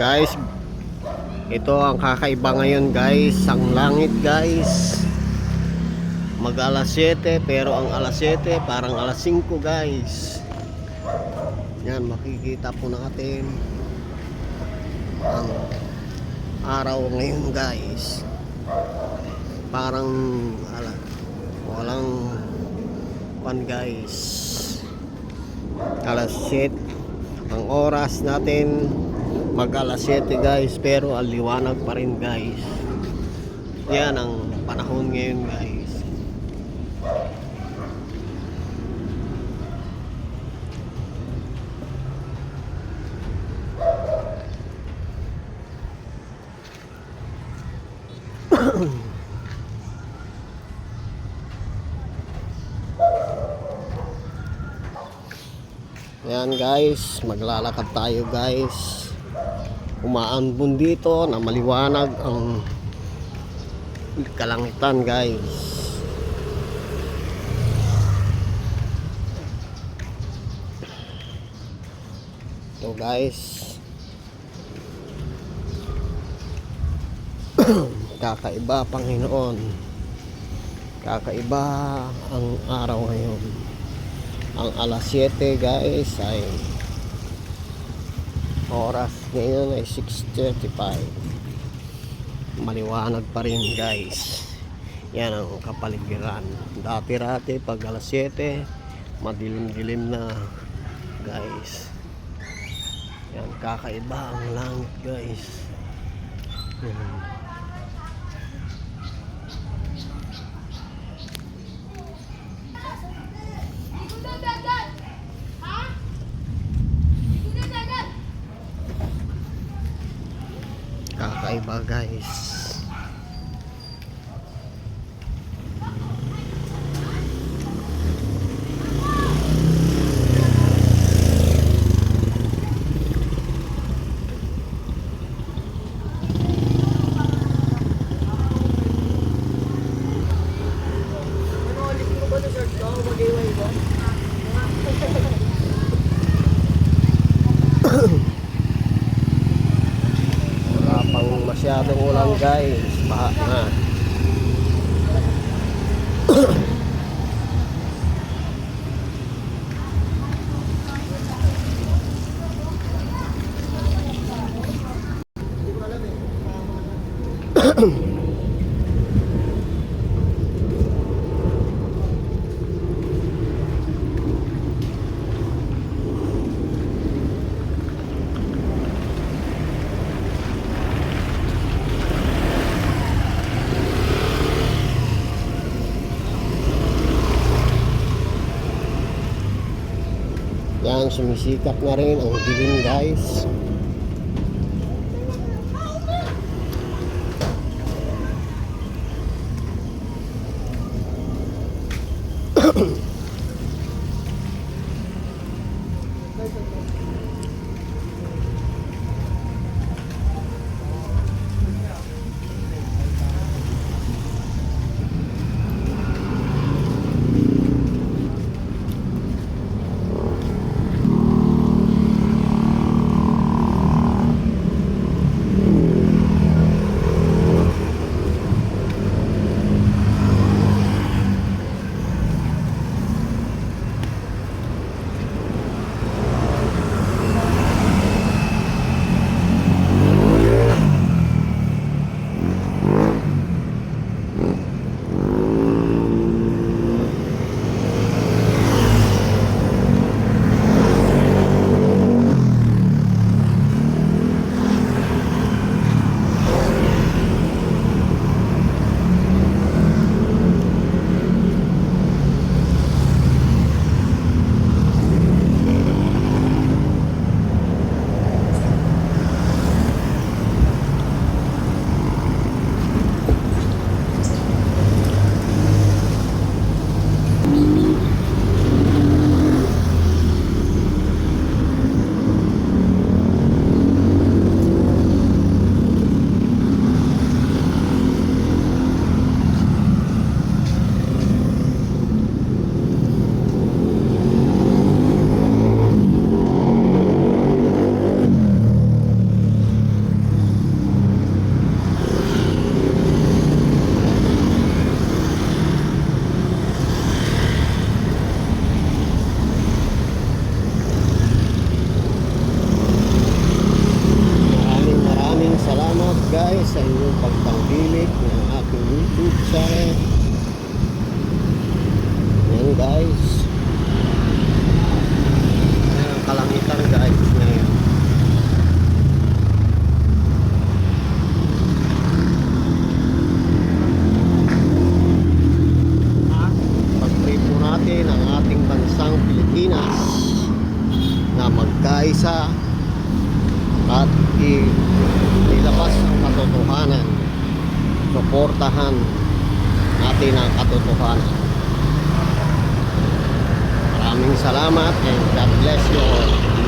Guys, ito ang kakaiba ngayon guys. Ang langit guys, mag alas 7 pero ang alas 7 parang alas 5 guys. Yan, makikita po natin ang araw ngayon guys. Parang walang pan guys. Alas 7 ang oras natin, mag alas 7 guys, pero aliwanag pa rin guys. Yan ang panahon ngayon guys. Yan guys, maglalakad tayo guys. Umaambon dito na maliwanag ang kalangitan guys. Ito guys. Kakaiba, Panginoon. Kakaiba ang araw ngayon. Ang alas 7 guys ay oras ngayon ay 6:35. Maliwanag pa rin guys. Yan ang kapaligiran. Dati pag alas 7 madilim-dilim na guys. Yan, kakaiba ang langit guys. Kakaiba guys. Masyadong ulan guys, baha na. Yan, sumisikat na rin ang dilim guys. magkaisa at ilabas ang katotohanan. Suportahan natin ang katotohanan. Maraming salamat and God bless you all.